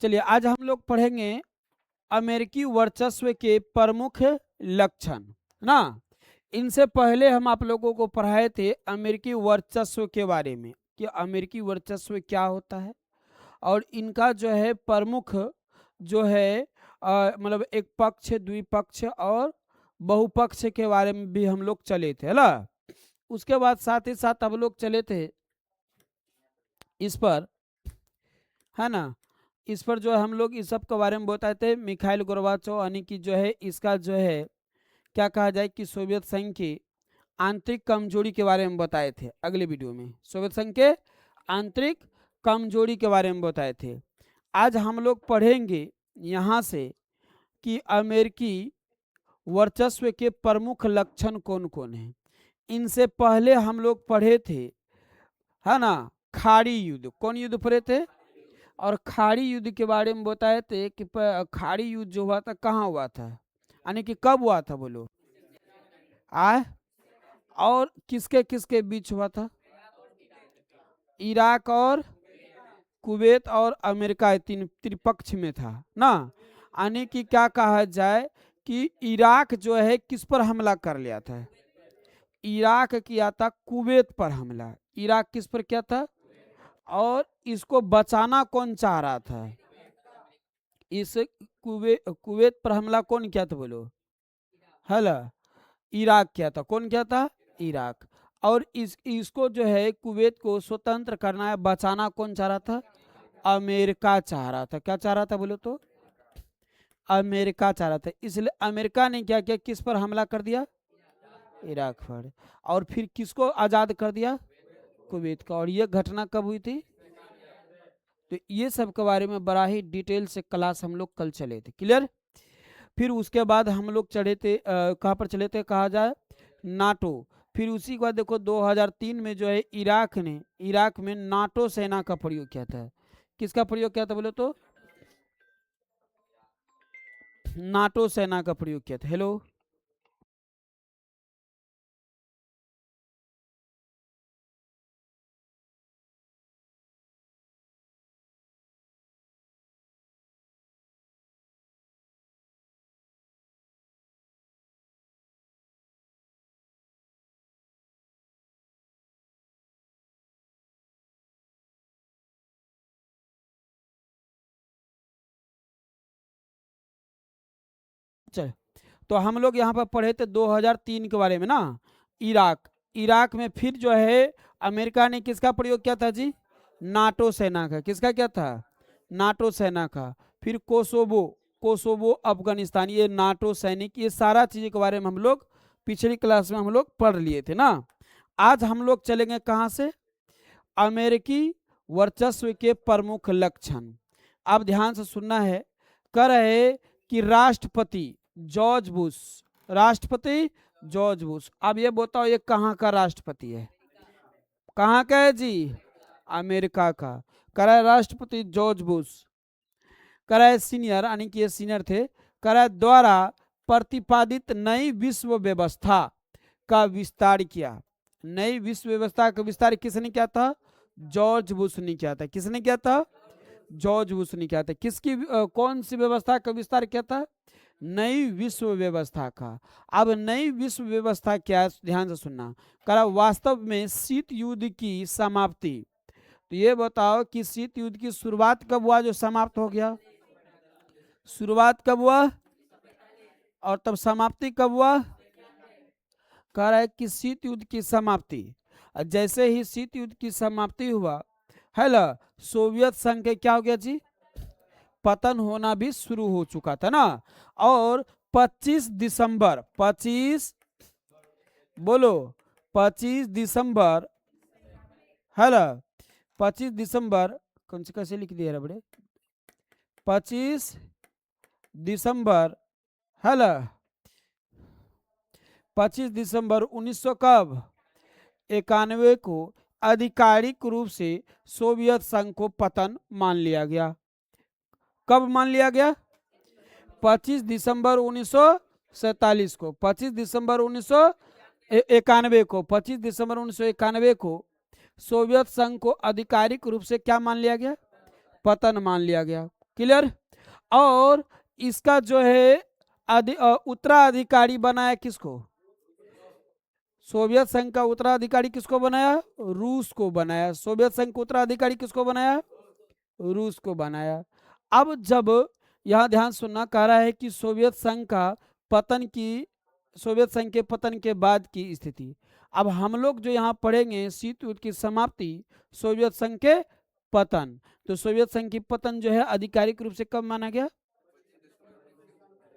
चलिए आज हम लोग पढ़ेंगे अमेरिकी वर्चस्व के प्रमुख लक्षण ना। इनसे पहले हम आप लोगों को पढ़ाए थे अमेरिकी वर्चस्व के बारे में कि अमेरिकी वर्चस्व क्या होता है और इनका जो है प्रमुख जो है मतलब एक पक्ष, द्विपक्ष और बहुपक्ष के बारे में भी हम लोग चले थे, है ना। उसके बाद साथ ही साथ हम लोग चले थे इस पर, है ना। इस पर जो है हम लोग इस सब के बारे में बताए थे। मिखाइल गोर्बाचोव यानी कि जो है इसका जो है क्या कहा जाए कि सोवियत संघ की आंतरिक कमजोरी के बारे में बताए थे। अगले वीडियो में सोवियत संघ के आंतरिक कमजोरी के बारे में बताए थे। आज हम लोग पढ़ेंगे यहाँ से कि अमेरिकी वर्चस्व के प्रमुख लक्षण कौन कौन हैं। इनसे पहले हम लोग पढ़े थे, है ना, खाड़ी युद्ध। कौन युद्ध पढ़े थे? और खाड़ी युद्ध के बारे में बताए थे कि खाड़ी युद्ध जो हुआ था कहाँ हुआ था, यानी कि कब हुआ था, बोलो। और किसके किसके बीच हुआ था? इराक और कुवैत और अमेरिका, तीन त्रिपक्ष में था ना। यानी कि क्या कहा जाए कि इराक जो है किस पर हमला कर लिया था? इराक किया था कुवैत पर हमला। इराक किस पर किया था? और इसको बचाना कौन चाह रहा था? इस कुवैत पर हमला कौन किया था, बोलो? हला इराक किया था। कौन किया था? इराक। और इसको जो है कुवैत को स्वतंत्र करना है, बचाना कौन चाह रहा था? अमेरिका चाह रहा था। क्या चाह रहा था, बोलो तो? अमेरिका चाह रहा था। इसलिए अमेरिका ने क्या किया, किस पर हमला कर दिया? इराक पर। और फिर किसको आजाद कर दिया? कुवैत का। और ये घटना कब हुई थी? तो ये सब के बारे में बड़ा ही डिटेल से क्लास हम लोग कल चले थे। क्लियर? फिर उसके बाद हम लोग चढ़े थे कहाँ पर चले थे, कहा जाए नाटो। फिर उसी के बाद देखो 2003 में जो है इराक में नाटो सेना का प्रयोग किया था। किसका प्रयोग किया था, बोलो तो? नाटो सेना का प्रयोग किया था। हेलो, चल। तो हम लोग यहाँ पर पढ़े थे 2003 के बारे में ना। इराक में फिर जो है अमेरिका ने किसका प्रयोग किया था जी? नाटो सेना का। किसका क्या था? नाटो सेना का। फिर कोसोवो अफगानिस्तान, ये नाटो सैनिक, ये सारा चीज के बारे में हम लोग पिछली क्लास में हम लोग पढ़ लिए थे ना। आज हम लोग चलेंगे कहाँ से? अमेरिकी वर्चस्व के प्रमुख लक्षण। अब ध्यान से सुनना है। कह रहे कि राष्ट्रपति जॉर्ज बुश। अब ये बताओ ये कहाँ का राष्ट्रपति है? कहाँ का है जी? अमेरिका का। कह रहा है राष्ट्रपति जॉर्ज बुश। कह रहा है सीनियर, यानी कि ये सीनियर थे, कह रहा है द्वारा प्रतिपादित नई विश्व व्यवस्था का विस्तार किया। नई विश्व व्यवस्था का विस्तार किसने किया था? जॉर्ज बुश ने किया था। किसने किया था? जॉर्ज बुश ने किया था। किसकी कौन सी व्यवस्था का विस्तार किया था? नई विश्व व्यवस्था का। अब नई विश्व व्यवस्था क्या है, ध्यान से सुनना। करा वास्तव में शीत युद्ध की समाप्ति। तो ये बताओ कि शीत युद्ध की शुरुआत कब हुआ, जो समाप्त हो गया? शुरुआत कब हुआ और तब समाप्ति कब हुआ? कह रहा है कि शीत युद्ध की समाप्ति। जैसे ही शीत युद्ध की समाप्ति हुआ, है ना, सोवियत संघ के क्या हो गया जी? पतन होना भी शुरू हो चुका था ना। और 25 दिसंबर, 25 बोलो, 25 दिसंबर, है ना, 25 दिसंबर, कौन से कैसे लिख दिया बड़े, 25 दिसंबर, है ना, 25 दिसंबर 1900 कब 91 को आधिकारिक रूप से सोवियत संघ को पतन मान लिया गया। कब मान लिया गया? 25 दिसंबर 1947 को। 25 दिसंबर 1991 को, 25 दिसंबर 1991 को सोवियत संघ को आधिकारिक रूप से क्या मान लिया गया? पतन मान लिया गया। क्लियर। और इसका जो है उत्तराधिकारी बनाया किसको? सोवियत संघ का उत्तराधिकारी किसको बनाया? रूस को बनाया। सोवियत संघ का उत्तराधिकारी किसको बनाया? रूस को बनाया। अब जब यहां ध्यान सुनना, कह रहा है कि सोवियत संघ का पतन की, सोवियत संघ के पतन के बाद की स्थिति। अब हम लोग जो यहाँ पढ़ेंगे शीत युद्ध की समाप्ति, सोवियत संघ के पतन। तो सोवियत संघ की पतन जो है आधिकारिक रूप से कब माना गया?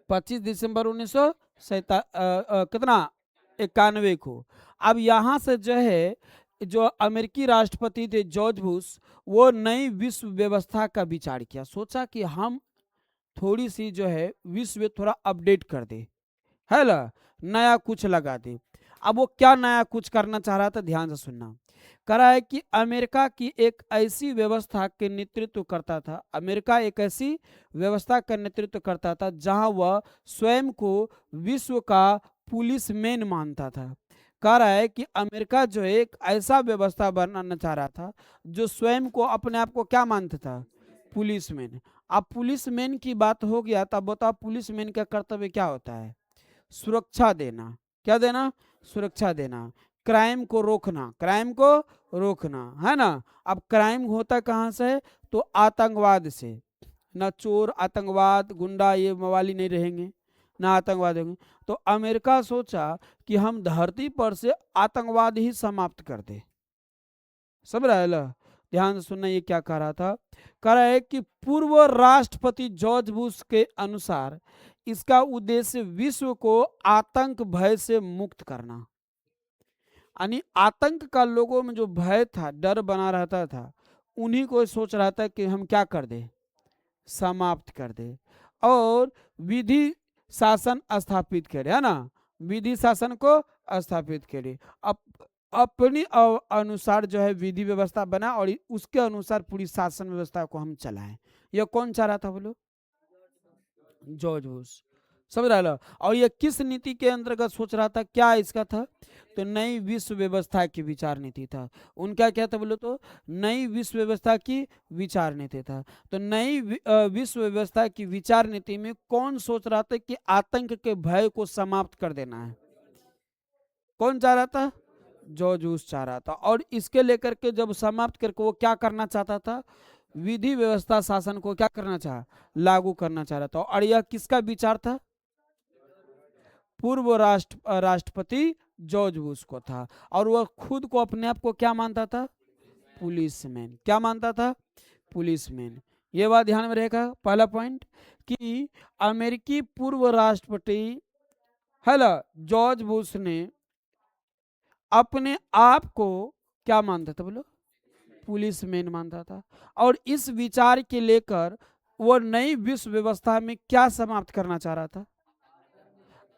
25 दिसंबर 1991 कितना 91 को। अब यहाँ से जो है जो अमेरिकी राष्ट्रपति थे जॉर्ज बुश, वो नई विश्व व्यवस्था का विचार किया। सोचा कि हम थोड़ी सी जो है विश्व थोड़ा अपडेट कर दे, है ना, नया कुछ लगा दे। अब वो क्या नया कुछ करना चाह रहा था, ध्यान से सुनना। कह रहा है कि अमेरिका की एक ऐसी व्यवस्था के नेतृत्व करता था, अमेरिका एक ऐसी व्यवस्था का नेतृत्व करता था जहां वह स्वयं को विश्व का पुलिस मैन मानता था। कह रहा है कि अमेरिका जो है एक ऐसा व्यवस्था बनाना चाह रहा था जो स्वयं को, अपने आप को क्या मानता था? Police man. अब पुलिस मैन की बात हो गया, तब बताओ पुलिस मैन का कर्तव्य क्या होता है? सुरक्षा देना। क्या देना? सुरक्षा देना। क्राइम को रोकना, क्राइम को रोकना, है ना। अब क्राइम होता कहाँ से? तो आतंकवाद से। ना चोर, आतंकवाद, गुंडा, ये मवाली नहीं रहेंगे, ना आतंकवाद होंगे। तो अमेरिका सोचा कि हम धरती पर से आतंकवाद ही समाप्त कर दे। समझ रहा है ला? ध्यान से सुनना, ये क्या कह रहा था। कह रहा है कि पूर्व राष्ट्रपति जॉर्ज बुश के अनुसार इसका उद्देश्य विश्व को आतंक भय से मुक्त करना। यानी आतंक का लोगों में जो भय था, डर बना रहता था, उन्हीं को सोच रहा था कि हम क्या कर दे, समाप्त कर दे, और विधि शासन स्थापित करे, है ना। विधि शासन को स्थापित करे। अब अपनी अनुसार जो है विधि व्यवस्था बना और उसके अनुसार पूरी शासन व्यवस्था को हम चलाएं। यह कौन चाह रहा था बोलो? George Bush. समझ रहा है? और ये किस नीति के अंतर्गत सोच रहा था, क्या इसका था? तो नई विश्व व्यवस्था की विचार नीति था। उनका क्या था बोलो तो? नई विश्व व्यवस्था की विचार नीति था। तो नई विश्व व्यवस्था की विचार नीति में कौन सोच रहा था कि आतंक के भय को समाप्त कर देना है? कौन चाह रहा था? जॉर्ज बुश चाह रहा था। और इसके लेकर के जब समाप्त करके वो क्या करना चाहता था? विधि व्यवस्था शासन को क्या करना चाह, लागू करना चाह रहा था। और यह किसका विचार था? पूर्व राष्ट्रपति जॉर्ज बुश को था। और वह खुद को, अपने आप को क्या मानता था? पुलिसमैन। क्या मानता था? पुलिसमैन। ये बात ध्यान में रहेगा। पहला पॉइंट कि अमेरिकी पूर्व राष्ट्रपति हेला जॉर्ज बुश ने अपने आप को क्या मानता था बोलो? पुलिसमैन मानता था। और इस विचार के लेकर वो नई विश्व व्यवस्था में क्या समाप्त करना चाह रहा था?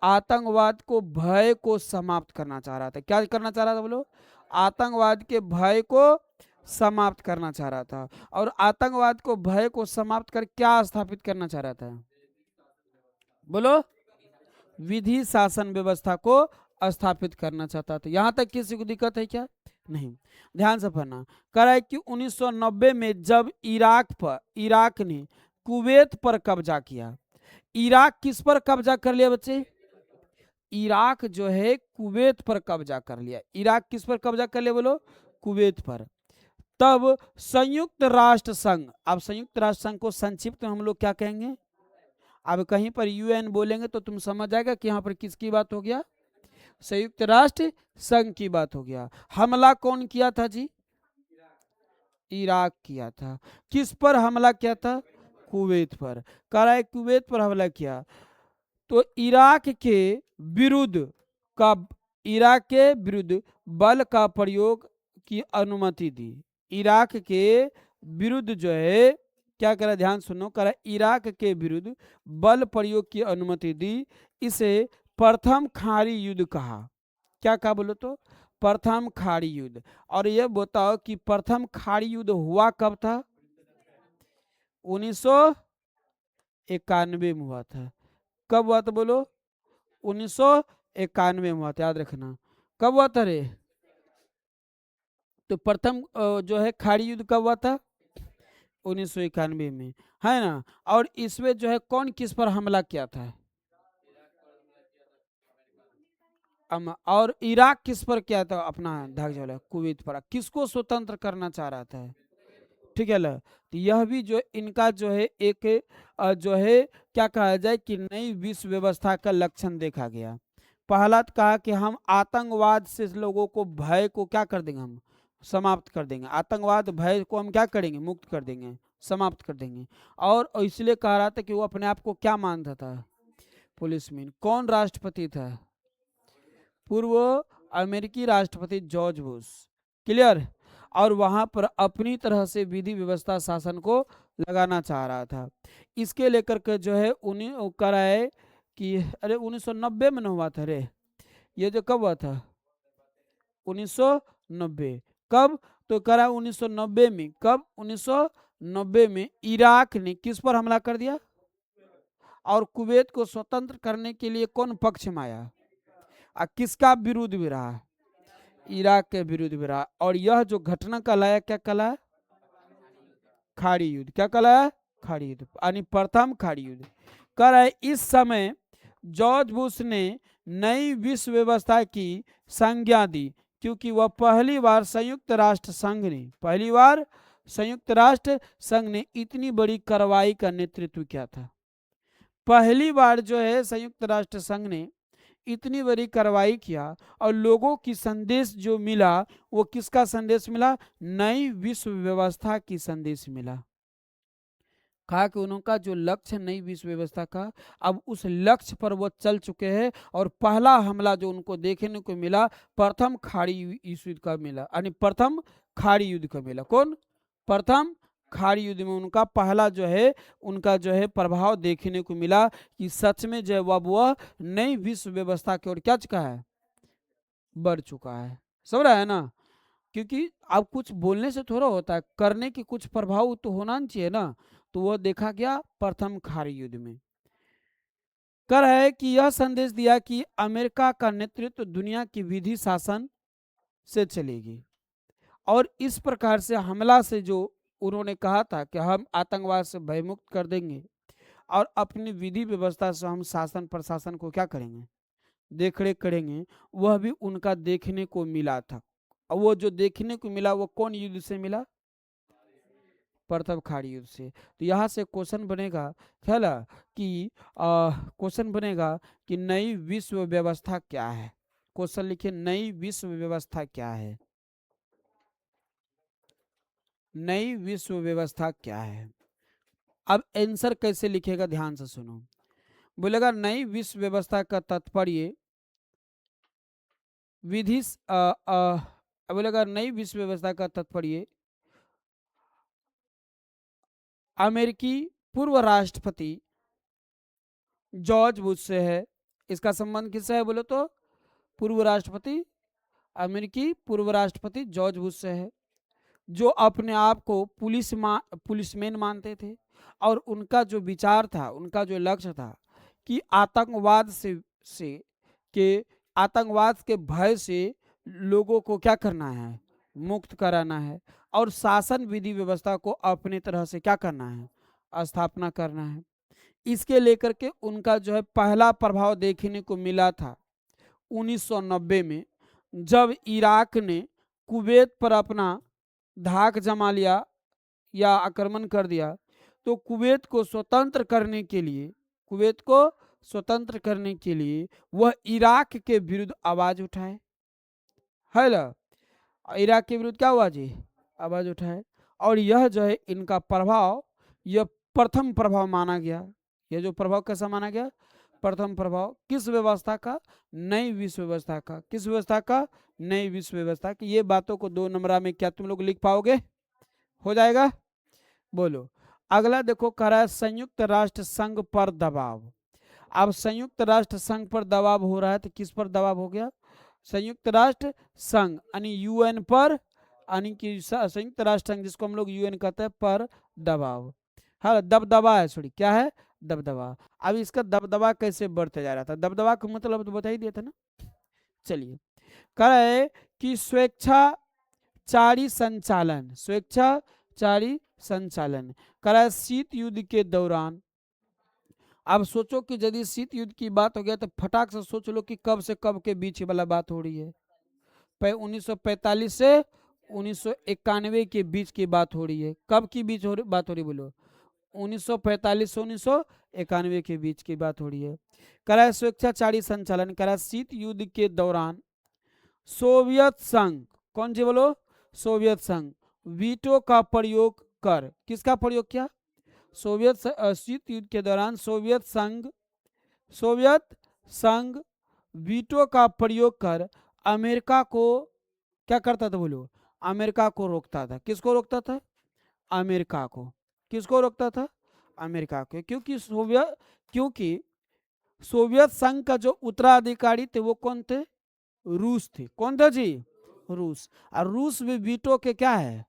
आतंकवाद को, भय को समाप्त करना चाह रहा था। क्या करना चाह रहा था बोलो? आतंकवाद के भय को समाप्त करना चाह रहा था। और आतंकवाद को, भय को समाप्त कर क्या स्थापित करना चाह रहा था बोलो? विधि शासन व्यवस्था को स्थापित करना चाहता था। यहां तक किसी को दिक्कत है क्या? नहीं। ध्यान से पढ़ना। कह रहा है कि 1990 में जब इराक ने कुवैत पर कब्जा किया। इराक किस पर कब्जा कर लिया बच्चे? इराक जो है कुवैत पर कब्जा कर लिया। इराक किस पर कब्जा कर लिया बोलो? कुवैत पर। तब संयुक्त राष्ट्र संघ, अब संयुक्त राष्ट्र संघ को संक्षिप्त में हम लोग क्या कहेंगे? अब कहीं पर यूएन बोलेंगे तो तुम समझ जाएगा कि यहाँ पर किसकी बात हो गया? संयुक्त राष्ट्र संघ की बात हो गया। हमला कौन किया था जी? इराक किया था। किस पर हमला किया था? कुवैत पर। कह रहा है कुवैत पर हमला किया। तो इराक के विरुद्ध का, इराक के विरुद्ध बल का प्रयोग की अनुमति दी। इराक के विरुद्ध जो है क्या करा, ध्यान सुनो। करा इराक के विरुद्ध बल प्रयोग की अनुमति दी। इसे प्रथम खाड़ी युद्ध कहा। क्या कहा बोलो तो? प्रथम खाड़ी युद्ध। और ये बताओ कि प्रथम खाड़ी युद्ध हुआ कब था? 1991 में हुआ था। कब हुआ था बोलो? 1991 में हुआ था। याद रखना कब हुआ था रे। तो प्रथम जो है खाड़ी युद्ध कब हुआ था? 1991 में, है ना। और इसमें जो है कौन किस पर हमला किया था? और इराक किस पर किया था? अपना धाक वाला कुवैत पर। किसको स्वतंत्र करना चाह रहा था? ठीक है ल। तो यह भी जो इनका जो है एक जो है क्या कहा जाए कि नई विश्व व्यवस्था का लक्षण देखा गया। पहला तो कहा कि हम आतंकवाद से लोगों को भय को क्या कर देंगे, हम समाप्त कर देंगे। आतंकवाद भय को हम क्या करेंगे, मुक्त कर देंगे, समाप्त कर देंगे। और इसलिए कह रहा था कि वो अपने आप को क्या मानता था, पुलिसमैन। कौन राष्ट्रपति था? पूर्व अमेरिकी राष्ट्रपति जॉर्ज बुश। क्लियर। और वहां पर अपनी तरह से विधि व्यवस्था शासन को लगाना चाह रहा था। इसके लेकर के जो है उन्हें कराए कि अरे 1990 में न हुआ था रे, ये जो कब हुआ था? 1990। कब? तो करा 1990 में। कब? 1990 में इराक ने किस पर हमला कर दिया? और कुवैत को स्वतंत्र करने के लिए कौन पक्ष में आया? किसका विरुद्ध भी रहा? इराक के विरुद्ध भी रहा। और यह जो घटना कहलाया, क्या कहलाया? खाड़ी युद्ध। क्या कहलाया? खाड़ी युद्ध, यानी प्रथम खाड़ी युद्ध। कर है इस समय जॉर्ज बुश ने नई विश्व व्यवस्था की संज्ञा दी, क्योंकि वह पहली बार संयुक्त राष्ट्र संघ ने इतनी बड़ी कार्रवाई का नेतृत्व किया था। पहली बार जो है संयुक्त राष्ट्र संघ ने इतनी बड़ी कार्रवाई किया। और लोगों की संदेश जो मिला, वो किसका संदेश मिला? नई विश्व व्यवस्था की संदेश मिला। कहा कि उनका जो लक्ष्य नई विश्व व्यवस्था का, अब उस लक्ष्य पर वो चल चुके हैं। और पहला हमला जो उनको देखने को मिला, प्रथम खाड़ी युद्ध का मिला, यानी प्रथम खाड़ी युद्ध का मिला। कौन? प्रथम खाड़ी युद्ध में उनका पहला जो है उनका जो है प्रभाव देखने को मिला कि सच में जो है वह नई विश्व व्यवस्था की ओर क्या चुका है, बढ़ चुका है। समझ रहा है ना। क्योंकि अब कुछ बोलने से थोड़ा होता है, करने की कुछ प्रभाव तो होना चाहिए ना। तो वह देखा गया प्रथम खाड़ी युद्ध में। कर है कि यह संदेश दिया कि अमेरिका का नेतृत्व दुनिया की विधि शासन से चलेगी। और इस प्रकार से हमला से जो उन्होंने कहा था कि हम आतंकवाद से भयमुक्त कर देंगे और अपनी विधि व्यवस्था से हम शासन प्रशासन को क्या करेंगे, देखरेख करेंगे, वह भी उनका देखने को मिला था। और वो जो देखने को मिला वो कौन युद्ध से मिला? प्रथम खाड़ी युद्ध से। तो यहाँ से क्वेश्चन बनेगा ख्याल कि क्वेश्चन बनेगा कि नई विश्व व्यवस्था क्या है। क्वेश्चन लिखिए, नई विश्व व्यवस्था क्या है? नई विश्व व्यवस्था क्या है? अब आंसर कैसे लिखेगा, ध्यान से सुनो। बोलेगा नई विश्व व्यवस्था का तात्पर्य विधि बोलेगा नई विश्व व्यवस्था का तात्पर्य अमेरिकी पूर्व राष्ट्रपति जॉर्ज बुश से है। इसका संबंध किससे है बोलो तो? पूर्व राष्ट्रपति, अमेरिकी पूर्व राष्ट्रपति जॉर्ज बुश से है, जो अपने आप को पुलिसमैन मानते थे। और उनका जो विचार था, उनका जो लक्ष्य था कि आतंकवाद आतंकवाद के भय से लोगों को क्या करना है, मुक्त कराना है। और शासन विधि व्यवस्था को अपनी तरह से क्या करना है, स्थापना करना है। इसके लेकर के उनका जो है पहला प्रभाव देखने को मिला था 1990 में, जब इराक ने कुवैत पर अपना धाक जमा लिया या आक्रमण कर दिया। तो कुवैत को स्वतंत्र करने के लिए वह इराक के विरुद्ध आवाज उठाए, है ना। इराक के विरुद्ध क्या हुआ जी, आवाज उठाए। और यह जो है इनका प्रभाव, यह प्रथम प्रभाव माना गया। यह जो प्रभाव कैसा माना गया? प्रथम प्रभाव। किस व्यवस्था का? नई विश्व व्यवस्था का। किस व्यवस्था का? नई विश्व व्यवस्था की। ये बातों को 2 नंबर में क्या तुम लोग लिख पाओगे? हो जाएगा। बोलो अगला देखो, कह रहा है संयुक्त राष्ट्र संघ पर दबाव। अब संयुक्त राष्ट्र संघ पर दबाव हो रहा है, तो किस पर दबाव हो गया? संयुक्त राष्ट्र संघ यानी यूएन पर, यानी कि संयुक्त राष्ट्र संघ जिसको हम लोग यूएन कहते हैं, पर दबाव। हाँ, दबदबा है, सॉरी क्या है? दबदबा। अब इसका दबदबा कैसे बढ़ते जा रहा था? दबदबा का मतलब तो बता ही दिया था ना। चलिए, कह रहा है कि स्वेच्छाचारी संचालन करा शीत युद्ध के दौरान। अब सोचो कि यदि शीत युद्ध की बात हो गया तो फटाक से सोच लो कि कब से कब के बीच वाला बात हो रही है। 1945 से 1991 के बीच की बात हो रही है। कब की बीच बात हो रही बोलो? 1945 से 1991 के बीच की बात हो रही है। करा स्वेच्छाचारी संचालन करा शीत युद्ध के दौरान सोवियत संघ, कौन जी बोलो? सोवियत संघ वीटो का प्रयोग कर, किसका प्रयोग किया? शीत युद्ध के दौरान सोवियत संघ वीटो का प्रयोग कर अमेरिका को क्या करता था बोलो? अमेरिका को रोकता था। किसको रोकता था? अमेरिका को। किसको रोकता था? अमेरिका को। क्योंकि सोवियत संघ का जो उत्तराधिकारी थे वो कौन थे? रूस थे। कौन था जी? रूस। और रूस भी वीटो के क्या है?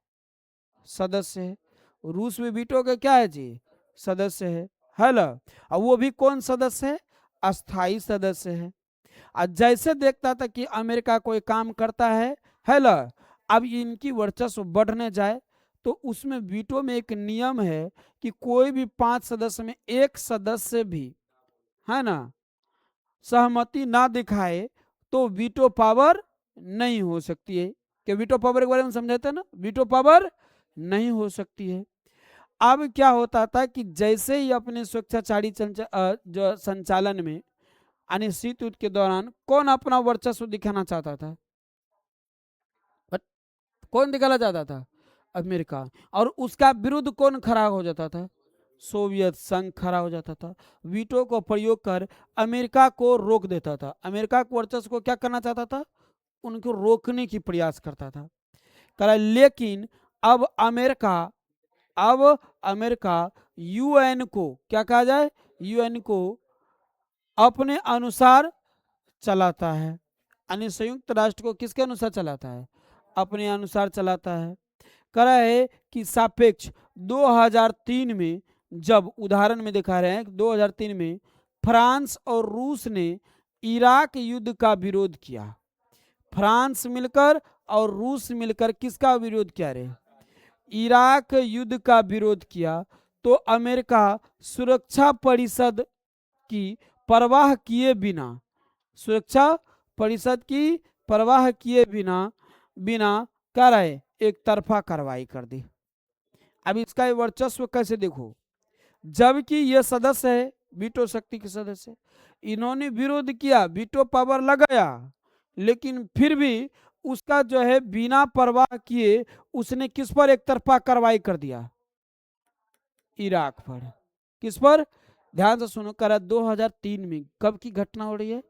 सदस्य है। रूस भी वीटो के क्या है जी? सदस्य है ना? और वो भी कौन सदस्य है? अस्थाई सदस्य है। और जैसे देखता था कि अमेरिका कोई काम करता है ना, अब इनकी वर्चस्व बढ़ने जाए तो उसमें वीटो में एक नियम है कि कोई भी 5 सदस्य में एक सदस्य भी है ना सहमति ना दिखाए तो वीटो पावर नहीं हो सकती है। कि वीटो पावर के बारे में समझे थे ना? वीटो पावर नहीं हो सकती है। अब क्या होता था कि जैसे ही अपने स्वेच्छाचारी जो संचालन में शीत युद्ध के दौरान कौन अपना वर्चस्व दिखाना चाहता था? कौन दिखाना चाहता था? अमेरिका। और उसका विरुद्ध कौन खड़ा हो जाता था? सोवियत संघ खड़ा हो जाता था। वीटो को प्रयोग कर अमेरिका को रोक देता था। अमेरिका के वर्चस्व को क्या करना चाहता था? उनको रोकने की प्रयास करता था। लेकिन अब अमेरिका यूएन को क्या कहा जाए? यूएन को अपने अनुसार चलाता है। यानी संयुक्त राष्ट्र को किसके अनुसार चलाता है? अपने अनुसार चलाता है। करा है कि सापेक्ष 2003 में, जब उदाहरण में दिखा रहे हैं 2003 में फ्रांस और रूस ने इराक युद्ध का विरोध किया। फ्रांस मिलकर और रूस मिलकर किसका विरोध किया रे? इराक युद्ध का विरोध किया। तो अमेरिका सुरक्षा परिषद की परवाह किए बिना, सुरक्षा परिषद की परवाह किए बिना बिना क्या रहे? एक तरफा कार्रवाई कर दी। अब इसका वर्चस्व कैसे देखो? जबकि ये सदस्य है, वीटो शक्ति के सदस्य, इन्होंने विरोध किया, वीटो पावर लगाया, लेकिन फिर भी उसका जो है बिना परवाह किए उसने किस पर एक तरफा कार्रवाई कर दिया? इराक पर। किस पर? ध्यान से सुनो। करा 2003 में कब की घटना हो रही है?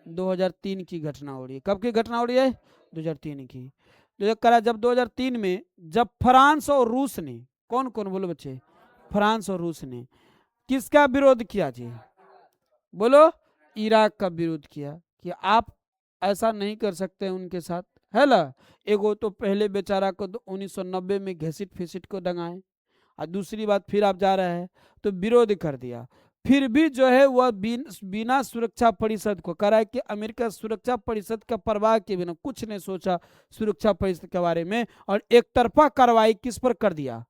2003 की घटना हो रही है। कब की घटना हो रही है? 2003 की। तो करा जब 2003 में जब फ्रांस और रूस ने, कौन कौन बोलो बच्चे? फ्रांस और रूस ने किसका विरोध किया जी? बोलो। इराक का विरोध किया कि आप ऐसा नहीं कर सकते उनके साथ, है ना? एगो तो पहले बेचारा को 1990 में घसीट फिसीट को दंगाए, और दूसरी बात फिर आप जा रहे हैं तो विरोध कर दिया। फिर भी जो है वह बिना सुरक्षा परिषद को करा है कि अमेरिका सुरक्षा परिषद का परवाह के बिना कुछ नहीं सोचा सुरक्षा परिषद के बारे में, और एक तरफा कार्रवाई किस पर कर दिया?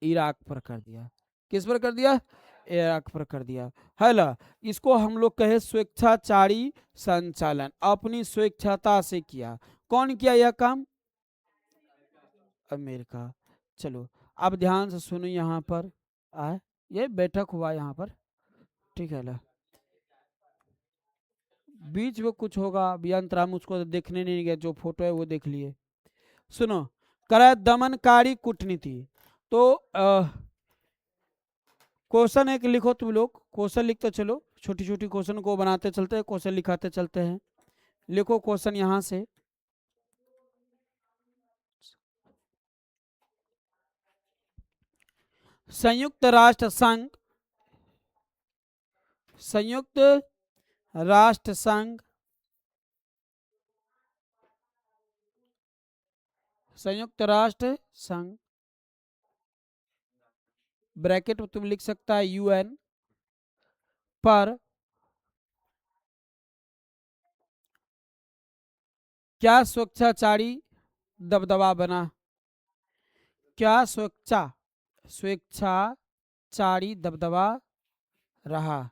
इराक पर कर दिया। किस पर कर दिया? इराक पर कर दिया, है ना? इसको हम लोग कहे स्वेच्छाचारी संचालन, अपनी स्वेच्छता से किया। कौन किया यह काम? अमेरिका। चलो अब ध्यान से सुनो। यहाँ पर आए, ये बैठक हुआ यहाँ पर, ठीक है ना? बीच में कुछ होगा अभियंत्र, हम उसको देखने नहीं गए, जो फोटो है वो देख लिए। सुनो। करा दमनकारी कूटनीति। तो क्वेश्चन एक लिखो तुम लोग, क्वेश्चन लिखते चलो, छोटी छोटी क्वेश्चन को बनाते चलते हैं, क्वेश्चन लिखाते चलते हैं। लिखो क्वेश्चन यहाँ से। संयुक्त राष्ट्र संघ, संयुक्त राष्ट्र संघ, संयुक्त राष्ट्र संघ ब्रैकेट में तुम लिख सकता है यूएन पर क्या स्वेच्छाचारी दबदबा बना? क्या स्वेच्छाचारी दबदबा रहा।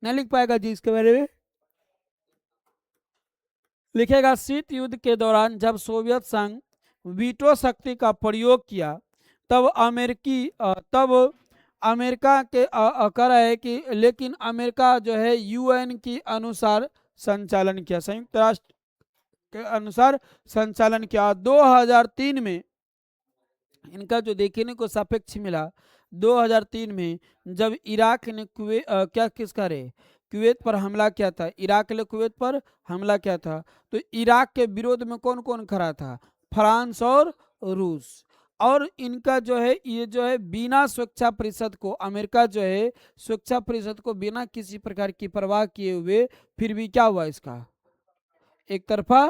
नहीं लिख पाएगा जी इसके बारे में। लिखेगा शीत युद्ध के दौरान जब सोवियत संघ वीटो शक्ति का प्रयोग किया तब अमेरिका के कर है कि लेकिन अमेरिका जो है यूएन के अनुसार संचालन किया, संयुक्त राष्ट्र के अनुसार संचालन किया। 2003 में इनका जो देखने को सापेक्ष मिला 2003 में जब इराक ने कुवैत पर हमला किया था, इराक ने कुवैत पर हमला किया था, तो इराक के विरोध में कौन कौन खड़ा था? फ्रांस और रूस। और इनका जो है ये जो है बिना सुरक्षा परिषद को, अमेरिका जो है सुरक्षा परिषद को बिना किसी प्रकार की परवाह किए हुए फिर भी क्या हुआ, इसका एक तरफा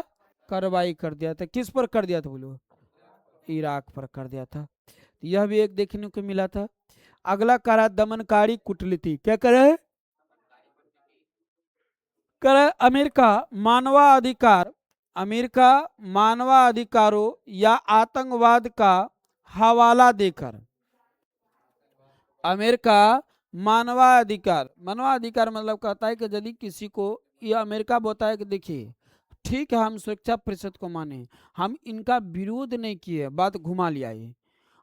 कार्रवाई कर दिया था। किस पर कर दिया था बोलो? इराक पर कर दिया था। यह भी एक देखने को मिला था। अगला करा दमनकारी कूटनीति। क्या करे? करे अमेरिका मानवाधिकारों या आतंकवाद का हवाला देकर, अमेरिका मानवाधिकार मतलब कहता है कि यदि किसी को, ये अमेरिका बोलता है कि देखिए ठीक है हम सुरक्षा परिषद को माने, हम इनका विरोध नहीं किए, बात घुमा लिया ये,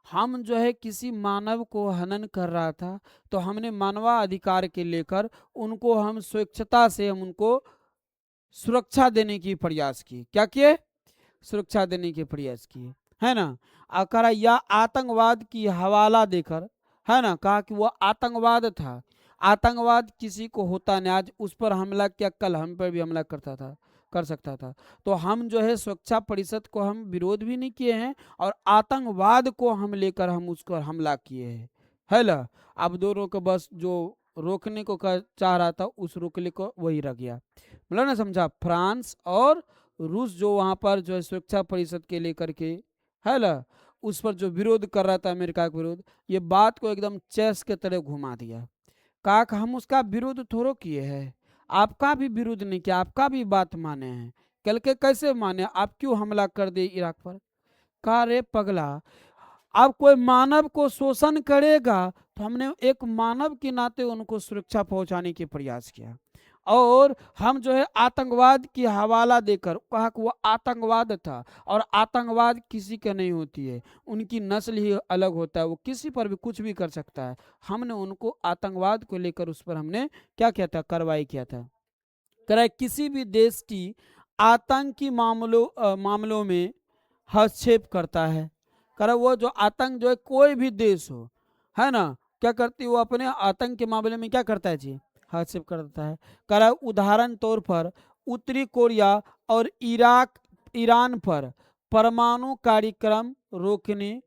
हम जो है किसी मानव को हनन कर रहा था तो हमने मानवाधिकार के लेकर उनको हम स्वेच्छता से हम उनको सुरक्षा देने की प्रयास की। क्या किए? सुरक्षा देने के प्रयास किए, है ना। अकरा या आतंकवाद की हवाला देकर, है ना, कहा कि वो आतंकवाद था, आतंकवाद किसी को होता नहीं, आज उस पर हमला किया कल हम पर भी हमला कर सकता था। तो हम जो है सुरक्षा परिषद को हम विरोध भी नहीं किए हैं और आतंकवाद को हम लेकर हम उसको हमला किए हैं, है ना। अब दोनों को बस जो रोकने को चाह रहा था उस रोकने को वही रह गया, मतलब ना, समझा। फ्रांस और रूस जो वहां पर जो है सुरक्षा परिषद के लेकर के, है ना, उस पर जो विरोध कर रहा था अमेरिका का विरोध, ये बात को एकदम चेस के तरह घुमा दिया। कहा कि हम उसका विरोध थोड़ो किए हैं, आपका भी विरोध नहीं किया, आपका भी बात माने हैं। कल के कैसे माने, आप क्यों हमला कर दिए इराक पर? कहा रे पगला, अब कोई मानव को शोषण करेगा तो हमने एक मानव के नाते उनको सुरक्षा पहुंचाने की प्रयास किया, और हम जो है आतंकवाद की हवाला देकर कहा कि वो आतंकवाद था, और आतंकवाद किसी का नहीं होती है, उनकी नस्ल ही अलग होता है, वो किसी पर भी कुछ भी कर सकता है। हमने उनको आतंकवाद को लेकर उस पर हमने क्या किया था, कार्रवाई किया था। कराए किसी भी देश की आतंकी मामलों में हस्तक्षेप करता है। करा वो जो आतंक जो है कोई भी देश हो, है ना, क्या करती है वो अपने आतंक के मामले में क्या करता है जी, हस्तक्षेप करता है। करा उदाहरण तौर पर उत्तरी कोरिया और ईरान पर परमाणु कार्यक्रम रोकने,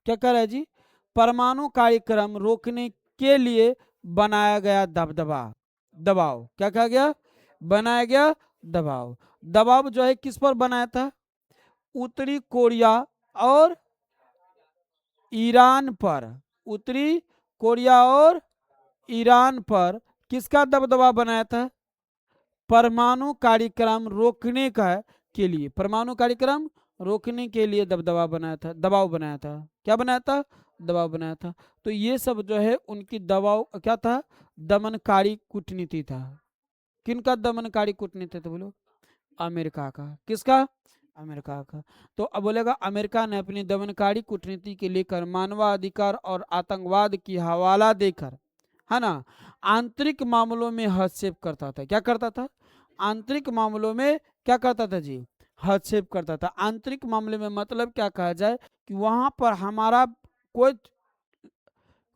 क्या कर रहा है जी, परमाणु कार्यक्रम रोकने के लिए बनाया गया दबाव, क्या कहा गया, बनाया गया दबाव। दबाव जो है किस पर बनाया था? उत्तरी कोरिया और ईरान पर, उत्तरी कोरिया और ईरान पर किसका दबदबा बनाया था? परमाणु कार्यक्रम रोकने का के लिए, परमाणु कार्यक्रम रोकने के लिए दबदबा बनाया था, दबाव बनाया था। क्या बनाया था? दबाव बनाया था। तो ये सब जो है उनकी दबाव क्या था, दमनकारी कूटनीति था। किनका दमनकारी कूटनीति था बोलो? अमेरिका का। किसका? अमेरिका का। तो अब बोलेगा अमेरिका ने अपनी दमनकारी कूटनीति के लेकर मानवाधिकार और आतंकवाद की हवाला देकर, है ना, आंतरिक मामलों में हस्तक्षेप करता था। क्या करता था? आंतरिक मामलों में क्या करता था जी, हस्तक्षेप करता था। आंतरिक मामले में मतलब क्या कहा जाए कि वहां पर हमारा कोई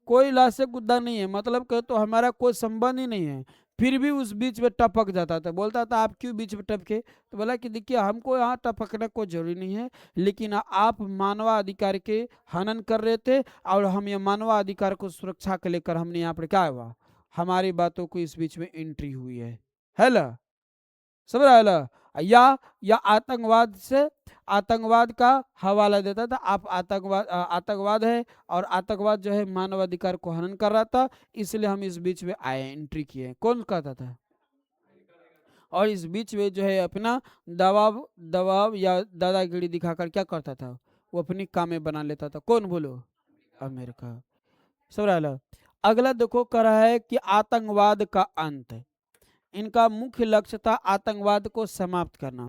कोई लाशे गुद्दा नहीं है, मतलब कहे तो हमारा कोई संबंध ही नहीं है, फिर भी उस बीच में टपक जाता था। बोलता था आप क्यों बीच में टपके? तो बोला कि देखिए हमको यहाँ टपकना कोई जरूरी नहीं है, लेकिन आप मानवाधिकार के हनन कर रहे थे और हम ये मानवाधिकार को सुरक्षा के लेकर हमने यहाँ पर क्या हुआ, हमारी बातों को इस बीच में एंट्री हुई है। ला समझ रहा है ला? या आतंकवाद से आतंकवाद का हवाला देता था। आप आतंकवाद है और आतंकवाद जो है मानवाधिकार को हनन कर रहा था, इसलिए हम इस बीच में आए, एंट्री किए। कौन कहता था? और इस बीच में जो है अपना दबाव दबाव या दादागिरी दिखाकर क्या करता था? वो अपनी कामें बना लेता था। कौन बोलो? अमेरिका। सब रहा। अगला देखो कर रहा है कि आतंकवाद का अंत। इनका मुख्य लक्ष्य था आतंकवाद को समाप्त करना।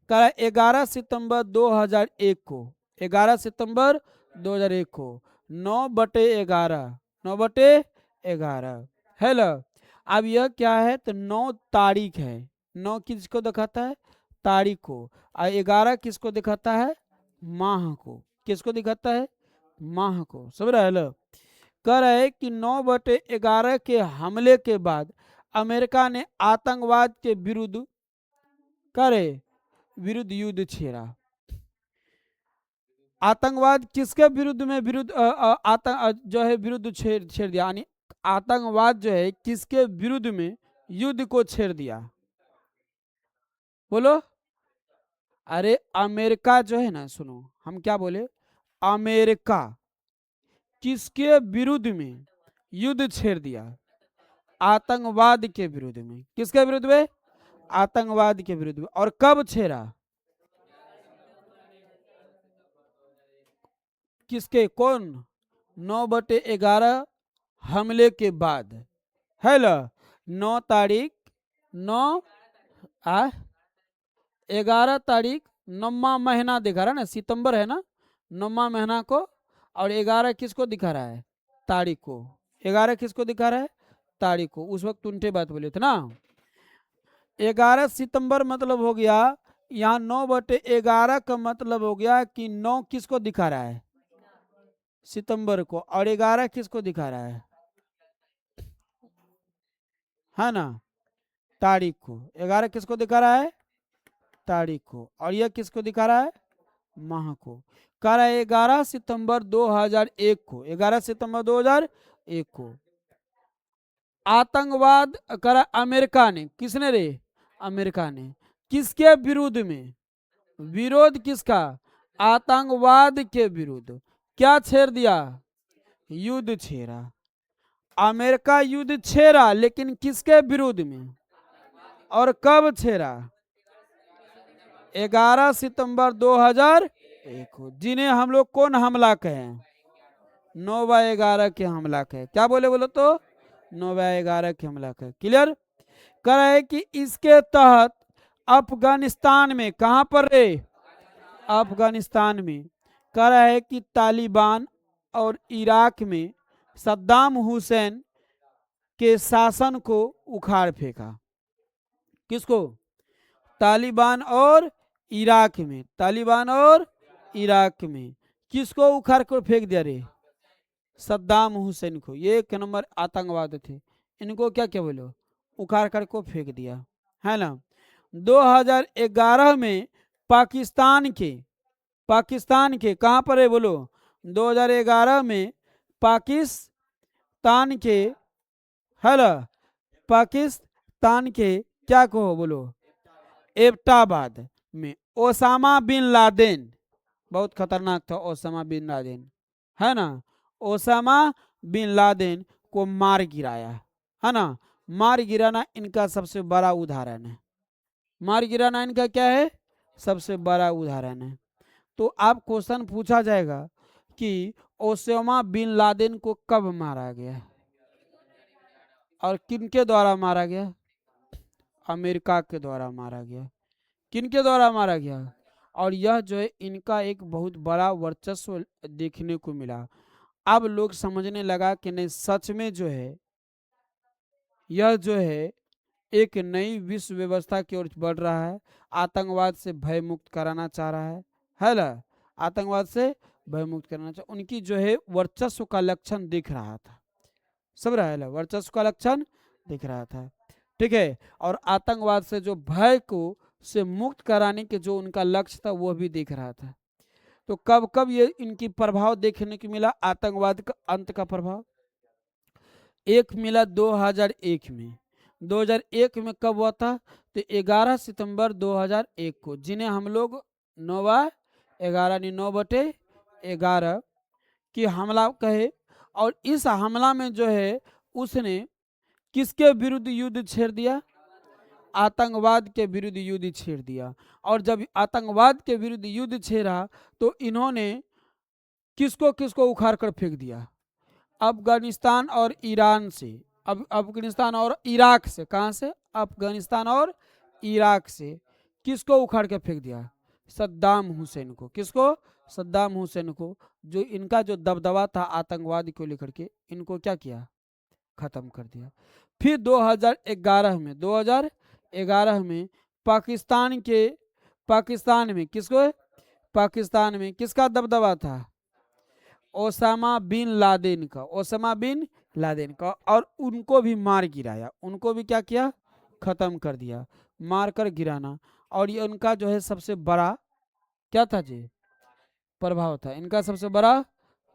करा 11 सितंबर 2001 को, 11 सितंबर 2001 को 9/11, 9/11 है ल। अब यह क्या है? तो 9 तारीख है। 9 किसको दिखाता है? तारीख को। और 11 किसको दिखाता है? माह को। किसको दिखाता है? माह को। समझ रहा है ल। कह रहा है कि 9/11 के हमले के बाद अमेरिका ने आतंकवाद के विरुद्ध करे विरुद्ध युद्ध छेड़ा। आतंकवाद किसके विरुद्ध में विरुद्ध जो है विरुद्ध छेड़ दिया, यानी आतंकवाद जो है किसके विरुद्ध में युद्ध को छेड़ दिया? बोलो। अरे अमेरिका जो है ना, सुनो हम क्या बोले, अमेरिका किसके विरुद्ध में युद्ध छेड़ दिया? आतंकवाद के विरुद्ध में। किसके विरुद्ध में? आतंकवाद के विरुद्ध में। और कब छेड़ा? किसके? कौन? 9/11 हमले के बाद है ल। 9 तारीख 9 11 तारीख 9वां महीना दिखा रहा है ना, सितंबर है ना, 9वां महीना को। और 11 किसको दिखा रहा है? तारीख को। 11 किसको दिखा रहा है? तारीख को। उस वक्त उल्टे बात बोले थे ना। 11 सितंबर मतलब हो गया, यहाँ 9/11 का मतलब हो गया कि 9 किसको दिखा रहा है? सितंबर को। और 11 किसको दिखा रहा है ना, तारीख को। 11 किसको दिखा रहा है? तारीख को। और यह किसको दिखा रहा है? माह को। कह रहा है 11 सितंबर 2001 को, 11 सितंबर 2001 को आतंकवाद करा अमेरिका ने। किसने रे? अमेरिका ने। किसके विरुद्ध में? विरोध किसका? आतंकवाद के विरुद्ध। क्या छेड़ दिया? युद्ध छेड़ा। अमेरिका युद्ध छेड़ा, लेकिन किसके विरुद्ध में? और कब छेड़ा? 11 सितंबर 2001 को। जिन्हें हम लोग कौन हमला कहें? 9/11 के हमला कहे। क्या बोले बोलो तो? 9/11 के हमला कहे। क्लियर? कर रहे कि इसके तहत अफगानिस्तान में, कहां पर रे? अफगानिस्तान में। कह रहा है कि तालिबान और इराक में सद्दाम हुसैन के शासन को उखाड़ फेंका। किसको? तालिबान और इराक में। तालिबान और इराक में किसको उखाड़ कर फेंक दिया रे? सद्दाम हुसैन को। ये एक नंबर आतंकवाद थे। इनको क्या क्या बोलो? उखाड़ कर को फेंक दिया, है ना। 2011 में पाकिस्तान के कहां पर है बोलो? 2011 में पाकिस्तान के, है ना, पाकिस्तान के क्या कहो बोलो? एबटाबाद में ओसामा बिन लादेन, बहुत खतरनाक था ओसामा बिन लादेन, है ना। ओसामा बिन लादेन को मार गिराया, है ना। मार गिराना इनका सबसे बड़ा उदाहरण है। मार गिराना इनका क्या है? सबसे बड़ा उदाहरण है। तो आप क्वेश्चन पूछा जाएगा कि ओसामा बिन लादेन को कब मारा गया और किनके द्वारा मारा गया? अमेरिका के द्वारा मारा गया। किनके द्वारा मारा गया? और यह जो है इनका एक बहुत बड़ा वर्चस्व देखने को मिला। अब लोग समझने लगा कि नहीं, सच में जो है यह जो है एक नई विश्व व्यवस्था की ओर बढ़ रहा है। आतंकवाद से भय मुक्त कराना चाह रहा है ना। आतंकवाद से भय मुक्त कराना चाह, उनकी जो है वर्चस्व का लक्षण दिख रहा था। सब रहा है, वर्चस्व का लक्षण दिख रहा था। ठीक है। और आतंकवाद से जो भय को से मुक्त कराने के जो उनका लक्ष्य था वो भी दिख रहा था। तो कब कब ये इनकी प्रभाव देखने को मिला? आतंकवाद का अंत का प्रभाव एक मिला 2001 में। 2001 में कब हुआ था? तो 11 सितंबर 2001 को, जिन्हें हम लोग 9/11 यानी 9/11 की हमला कहे। और इस हमला में जो है उसने किसके विरुद्ध युद्ध छेड़ दिया? आतंकवाद के विरुद्ध युद्ध छेड़ दिया। और जब आतंकवाद के विरुद्ध युद्ध छेड़ा तो इन्होंने किसको किसको उखाड़ कर फेंक दिया? अफगानिस्तान और ईरान से, अब अफगानिस्तान और इराक से, कहां से? अफगानिस्तान और इराक से किसको उखाड़ के फेंक दिया? सद्दाम हुसैन को। किसको? सद्दाम हुसैन को। जो इनका जो दबदबा था आतंकवाद को लेकर के, इनको क्या किया? खत्म कर दिया। फिर 2011 में पाकिस्तान में किसको? पाकिस्तान में किसका दबदबा था? ओसामा बिन लादेन का। ओसामा बिन लादेन का। और उनको भी मार गिराया। उनको भी क्या किया? खत्म कर दिया। मार कर गिराना। और ये उनका जो है सबसे बड़ा क्या था जी? प्रभाव था। इनका सबसे बड़ा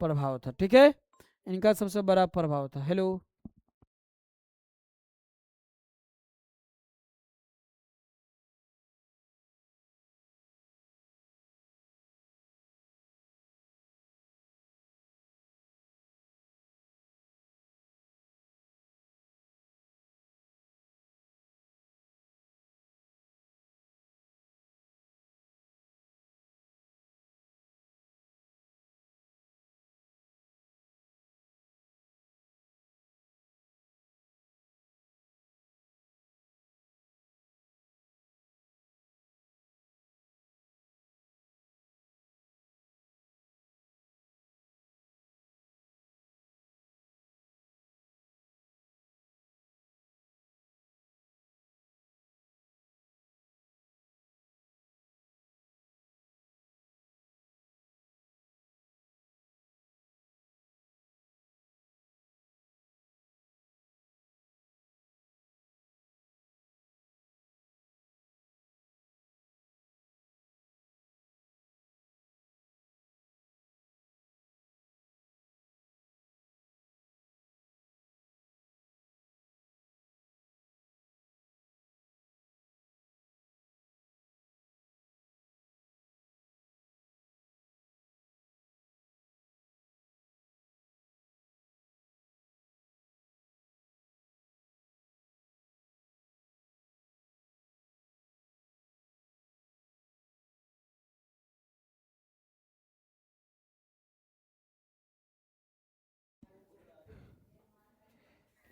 प्रभाव था। ठीक है, इनका सबसे बड़ा प्रभाव था। हेलो,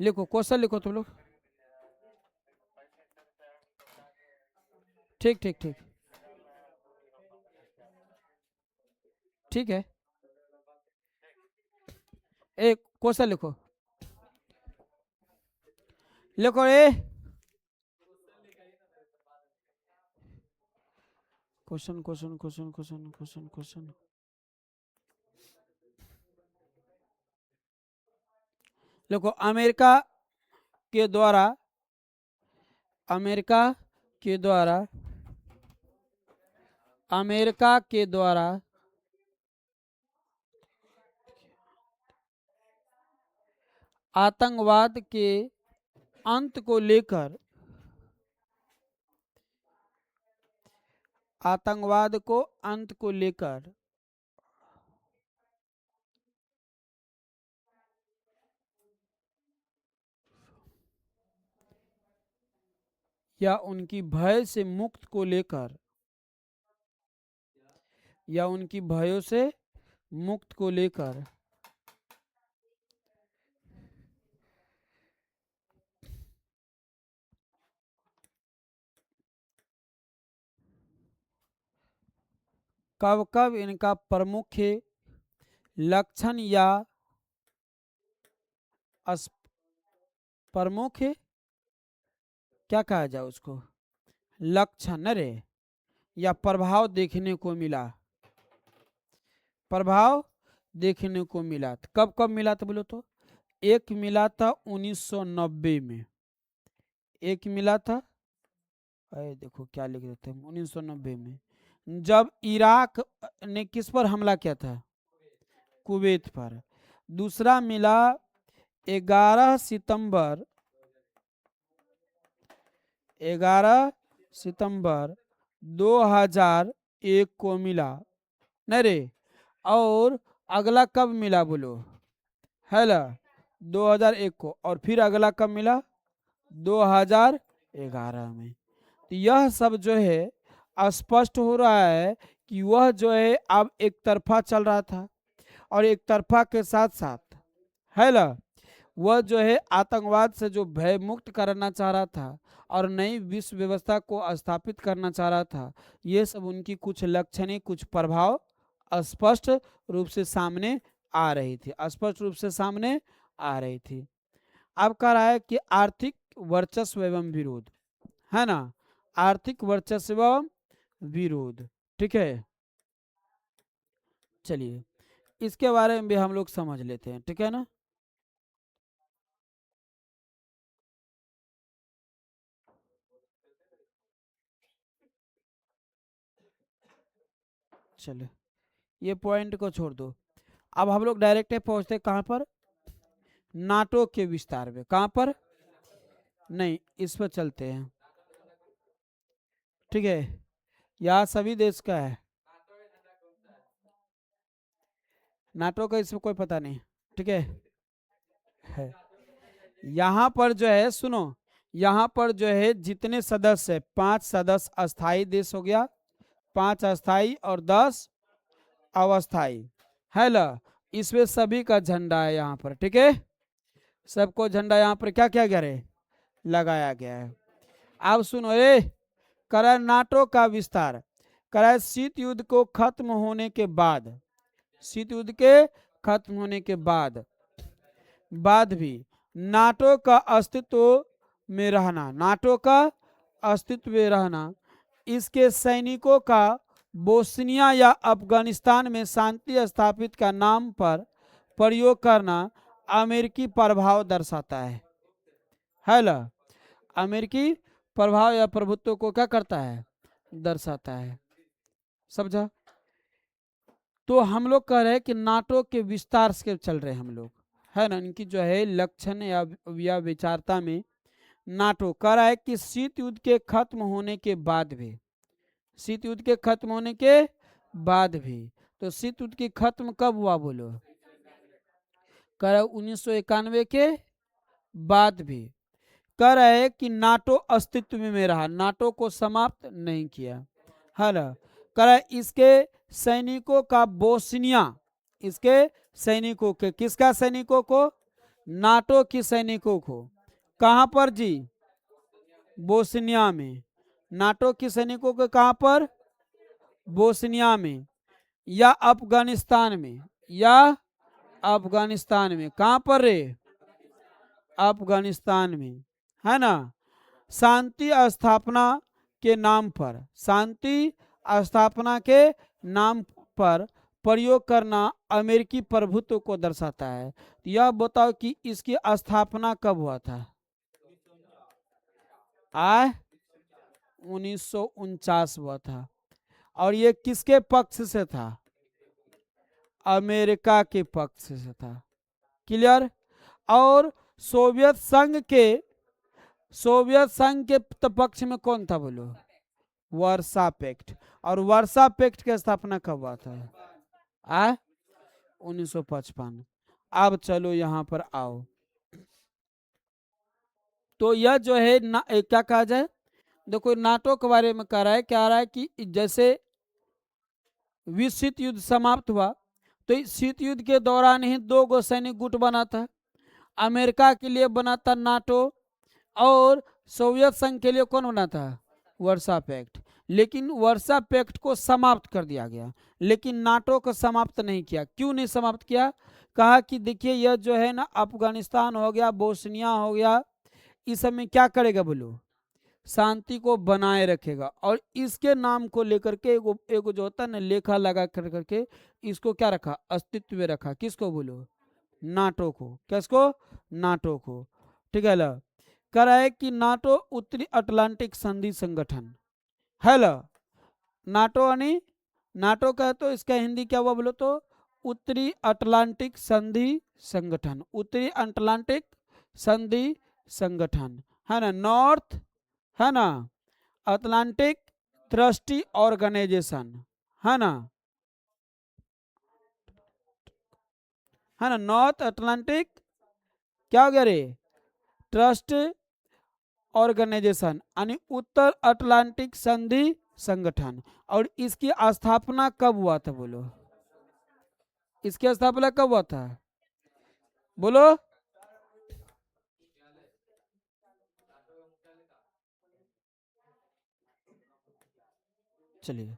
लिखो, क्वेश्चन लिखो तुम लोग। ठीक ठीक ठीक, ठीक है। एक क्वेश्चन लिखो। लिखो A. Question question question question question question. देखो, के द्वारा अमेरिका के द्वारा अमेरिका के द्वारा आतंकवाद के अंत को लेकर, आतंकवाद को अंत को लेकर या उनकी भय से मुक्त को लेकर, या उनकी भयों से मुक्त को लेकर कब कब इनका प्रमुख लक्षण या प्रमुख क्या कहा जाए उसको, लक्षण रे या प्रभाव देखने को मिला? प्रभाव देखने को मिला। कब कब मिला था बोलो तो? एक मिला था 1990 में। एक मिला था, अरे देखो क्या लिख देते हैं, 1990 में, जब इराक ने किस पर हमला किया था? कुवैत पर। दूसरा मिला 11 सितंबर 11 सितंबर 2001 को मिला, नहीं रे, और अगला कब मिला बोलो, है ना, 2001 को, और फिर अगला कब मिला, 2011 में। तो यह सब जो है स्पष्ट हो रहा है कि वह जो है अब एक तरफा चल रहा था, और एक तरफा के साथ साथ, है ना, वह जो है आतंकवाद से जो भय मुक्त करना चाह रहा था और नई विश्व व्यवस्था को स्थापित करना चाह रहा था, ये सब उनकी कुछ लक्षणें, कुछ प्रभाव स्पष्ट रूप से सामने आ रही थी, स्पष्ट रूप से सामने आ रही थी। अब कह रहा है कि आर्थिक वर्चस्व एवं विरोध, है ना, आर्थिक वर्चस्व एवं विरोध, ठीक है। चलिए इसके बारे में भी हम लोग समझ लेते हैं, ठीक है ना। चलिए ये पॉइंट को छोड़ दो, अब हम लोग डायरेक्ट पहुंचते हैं कहां पर, नाटो के विस्तार में। कहां पर, नहीं इस पर चलते हैं, ठीक है, यहाँ सभी देश का है, नाटो का इसमें कोई पता नहीं, ठीक है। यहाँ पर जो है सुनो, यहाँ पर जो है जितने सदस्य है, 5 सदस्य अस्थाई देश हो गया, 5 अस्थाई और 10 अवस्थाई, है ना, इसमें सभी का झंडा है यहाँ पर, ठीक है, सबको झंडा यहाँ पर क्या क्या गया है, लगाया गया है। अब सुनो रे, करा नाटो का विस्तार, करा शीत युद्ध को खत्म होने के बाद, शीत युद्ध के खत्म होने के बाद भी नाटो का अस्तित्व में रहना, नाटो का अस्तित्व में रहना, इसके सैनिकों का बोस्निया या अफगानिस्तान में शांति स्थापित का नाम पर प्रयोग करना अमेरिकी प्रभाव दर्शाता है ना, अमेरिकी प्रभाव या प्रभुत्व को क्या करता है, दर्शाता है, समझा। तो हम लोग कह रहे हैं कि नाटो के विस्तार से चल रहे हैं हम लोग, है ना, इनकी जो है लक्षण या विचारता में नाटो कह रहा है कि शीत युद्ध के खत्म होने के बाद भी, शीत युद्ध के खत्म होने के बाद भी, तो शीत युद्ध की खत्म कब हुआ बोलो, कह रहा है 1991 के बाद भी, कह रहे हैं कि नाटो अस्तित्व में रहा, नाटो को समाप्त नहीं किया, है ना, कह रहा है इसके सैनिकों का बोस्निया, इसके सैनिकों के, किसका सैनिकों को, नाटो की सैनिकों को, कहां पर जी, बोस्निया में, नाटो की सैनिकों के कहां पर, बोस्निया में या अफगानिस्तान में, या अफगानिस्तान में, कहां पर रे, अफगानिस्तान में, है ना, शांति स्थापना के नाम पर, शांति स्थापना के नाम पर प्रयोग करना अमेरिकी प्रभुत्व को दर्शाता है। यह बताओ कि इसकी स्थापना कब हुआ था, 1949 हुआ था, और ये किसके पक्ष से था, अमेरिका के पक्ष से था, क्लियर। और सोवियत संघ के पक्ष में कौन था बोलो, वर्सा पैक्ट, और वर्सा पैक्ट की स्थापना कब हुआ था, 1955। अब चलो यहां पर आओ, तो यह जो है क्या कहा जाए, देखो नाटो के बारे में कह रहा है, क्या रहा है कि जैसे विश्व शीत युद्ध समाप्त हुआ, तो इस शीत युद्ध के दौरान ही 2 गो सैनिक गुट बना था, अमेरिका के लिए बना था नाटो, और सोवियत संघ के लिए कौन बना था, वर्सा पैक्ट। लेकिन वर्सा पैक्ट को समाप्त कर दिया गया, लेकिन नाटो को समाप्त नहीं किया। क्यों नहीं समाप्त किया, कहा कि देखिए यह जो है ना, अफगानिस्तान हो गया, बोस्निया हो गया, इस सब में क्या करेगा बोलो, शांति को बनाए रखेगा, और इसके नाम को लेकर के एगो जो होता है ना, लेखा लगा कर करके इसको क्या रखा, अस्तित्व में रखा, किसको बोलो, नाटो को, किसको, नाटो को, ठीक है ला। कह रहा है कि नाटो उत्तरी अटलांटिक संधि संगठन है ला, नाटो यानी, नाटो का तो इसका हिंदी क्या हुआ बोलो तो, उत्तरी अटलांटिक संधि संगठन, उत्तरी अटलांटिक संधि संगठन, है ना, नॉर्थ है ना, अटलांटिक ट्रस्टी ऑर्गेनाइजेशन, है ना, है ना, नॉर्थ अटलांटिक क्या हो गया रे, ट्रस्ट ऑर्गेनाइजेशन यानी उत्तर अटलांटिक संधि संगठन। और इसकी स्थापना कब हुआ था बोलो, इसकी स्थापना कब हुआ था बोलो। चलिए